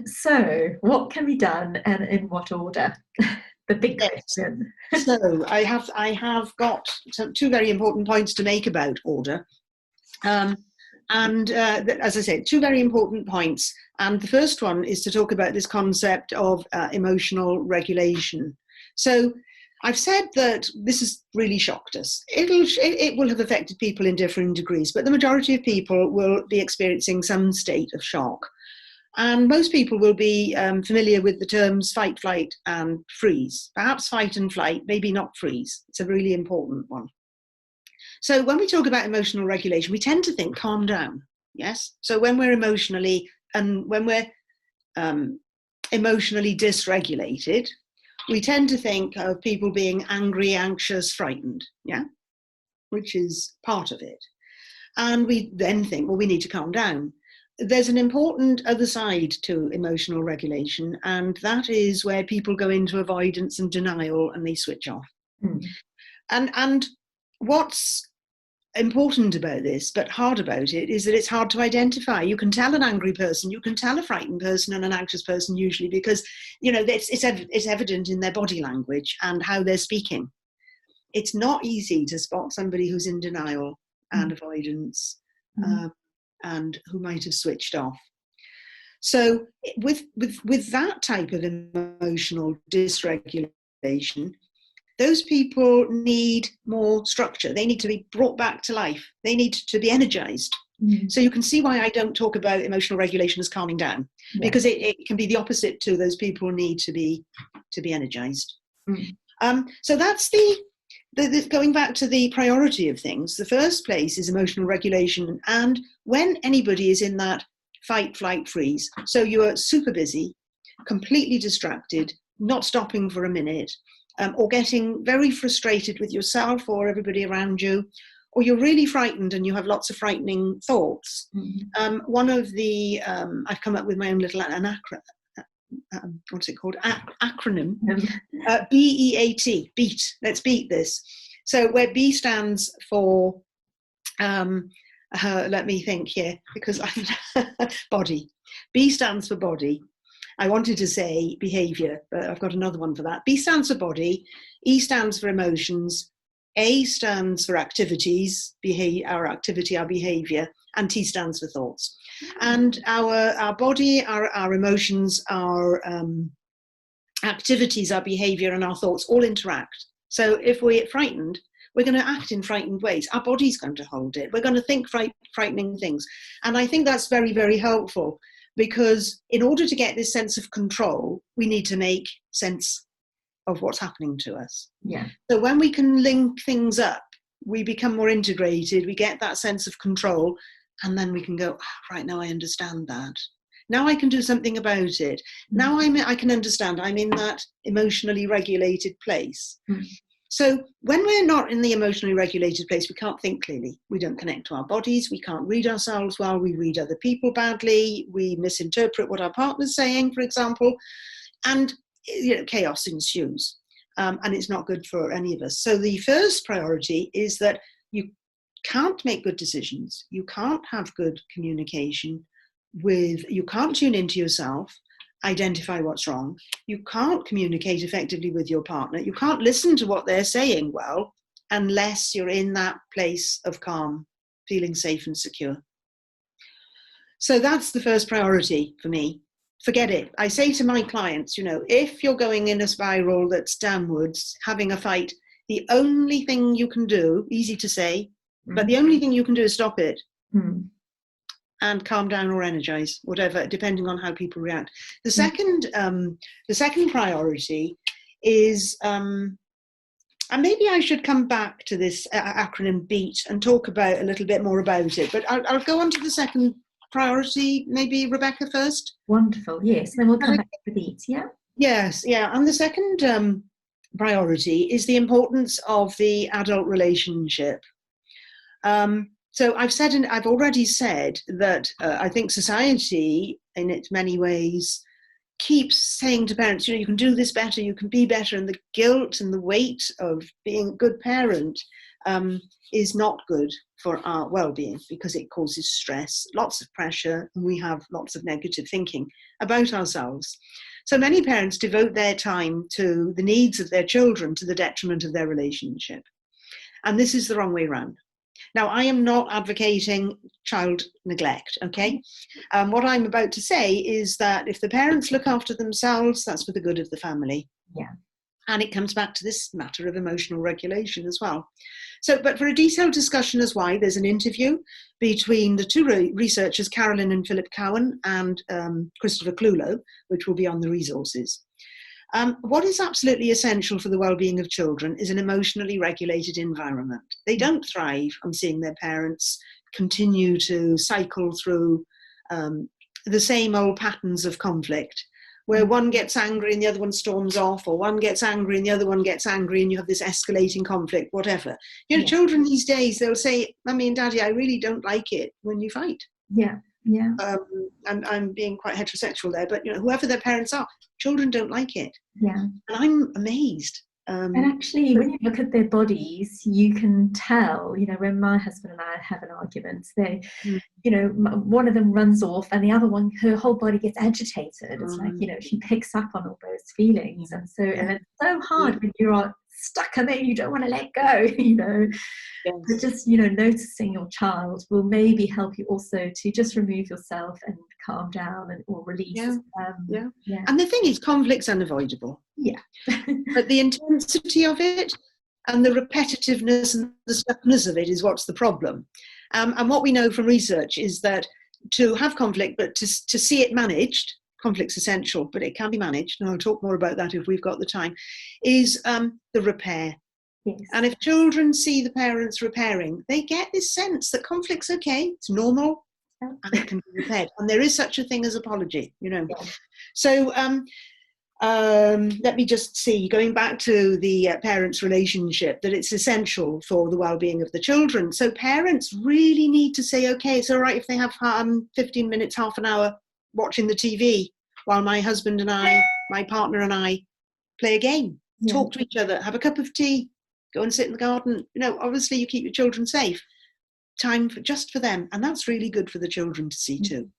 So, what can be done and in what order? The big Yes. question. So I have got two very important points to make about order. Um, and as I said, two very important points. And the first one is to talk about this concept of emotional regulation. So I've said that this has really shocked us. It will have affected people in differing degrees, but the majority of people will be experiencing some state of shock. And most people will be familiar with the terms fight, flight, and freeze. Perhaps fight and flight, maybe not freeze. It's a really important one. So when we talk about emotional regulation, we tend to think calm down. Yes. So when we're um, emotionally dysregulated, we tend to think of people being angry, anxious, frightened. Yeah, which is part of it. And we then think, well, we need to calm down. There's an important other side to emotional regulation, and that is where people go into avoidance and denial and they switch off. Mm. And what's important about this, but hard about it, is that it's hard to identify. You can tell an angry person, you can tell a frightened person and an anxious person usually, because it's evident in their body language and how they're speaking. It's not easy to spot somebody who's in denial and avoidance, and who might have switched off. So with that type of emotional dysregulation, those people need more structure. They need to be brought back to life. They need to be energized. So you can see why I don't talk about emotional regulation as calming down, because it can be the opposite to those people need to be energized. So that's the going back to the priority of things. The first place is emotional regulation. And when anybody is in that fight, flight, freeze, so you are super busy, completely distracted, not stopping for a minute, or getting very frustrated with yourself or everybody around you, or you're really frightened and you have lots of frightening thoughts. One of the, I've come up with my own little what's it called? Acronym. BEAT, beat. Let's beat this. So where B stands for, let me think here, because body. B stands for body. I wanted to say behavior, but I've got another one for that. B stands for body, E stands for emotions, A stands for activities, our activity, our behavior, and T stands for thoughts. And our body, our emotions, our activities, our behavior, and our thoughts all interact. So if we're frightened, we're going to act in frightened ways. Our body's going to hold it. We're going to think frightening things. And I think that's very, very helpful, because in order to get this sense of control, we need to make sense of what's happening to us. Yeah. So when we can link things up, we become more integrated, we get that sense of control, and then we can go, right, now I understand that. Now I can do something about it. Now I can understand I'm in that emotionally regulated place. So when we're not in the emotionally regulated place, we can't think clearly. We don't connect to our bodies. We can't read ourselves well. We read other people badly. We misinterpret what our partner's saying, for example. And chaos ensues. And it's not good for any of us. So the first priority is that you can't make good decisions. You can't have good communication you can't tune into yourself, identify what's wrong. You can't communicate effectively with your partner. You can't listen to what they're saying well, unless you're in that place of calm, feeling safe and secure. So that's the first priority for me. Forget it. I say to my clients, if you're going in a spiral that's downwards, having a fight, the only thing you can do, easy to say, but the only thing you can do is stop it. And calm down or energize, whatever, depending on how people react. The second priority is, and maybe I should come back to this acronym BEAT and talk about a little bit more about it, but I'll go on to the second priority, maybe Rebecca first. Wonderful, yes, then we'll come back to the BEAT, yeah? Yes, yeah, and the second priority is the importance of the adult relationship. So I've already said that I think society, in its many ways, keeps saying to parents, you can do this better, you can be better, and the guilt and the weight of being a good parent is not good for our well-being, because it causes stress, lots of pressure, and we have lots of negative thinking about ourselves. So many parents devote their time to the needs of their children to the detriment of their relationship. And this is the wrong way around. Now, I am not advocating child neglect, okay? What I'm about to say is that if the parents look after themselves, that's for the good of the family. Yeah. And it comes back to this matter of emotional regulation as well. So, but for a detailed discussion as why, there's an interview between the two researchers, Carolyn and Philip Cowan, and Christopher Clulow, which will be on the resources. What is absolutely essential for the well-being of children is an emotionally regulated environment. They don't thrive on seeing their parents continue to cycle through the same old patterns of conflict, where one gets angry and the other one storms off, or one gets angry and the other one gets angry, and you have this escalating conflict, whatever. Children these days, they'll say, Mummy and Daddy, I really don't like it when you fight. Yeah. Yeah. And I'm being quite heterosexual there, but whoever their parents are, children don't like it. Yeah. And I'm amazed. And actually, when you look at their bodies, you can tell, when my husband and I have an argument, they, one of them runs off and the other one, her whole body gets agitated. It's like, she picks up on all those feelings. And so, and it's so hard when you're stuck and then you don't want to let go, Yes. But just, noticing your child will maybe help you also to just remove yourself and calm down or release. Yeah. And the thing is, conflict's unavoidable. Yeah. But the intensity of it and the repetitiveness and the stuckness of it is what's the problem. And what we know from research is that to have conflict, but to see it managed, conflict's essential, but it can be managed, and I'll talk more about that if we've got the time, is the repair. Yes. And if children see the parents repairing, they get this sense that conflict's okay, it's normal, and it can be repaired. And there is such a thing as apology, Yeah. So let me just see, going back to the parents' relationship, that it's essential for the well-being of the children. So parents really need to say, okay, it's all right if they have 15 minutes, half an hour watching the TV while my husband and I, my partner and I play a game, talk to each other, have a cup of tea, go and sit in the garden. Obviously you keep your children safe. Time just for them. And that's really good for the children to see too.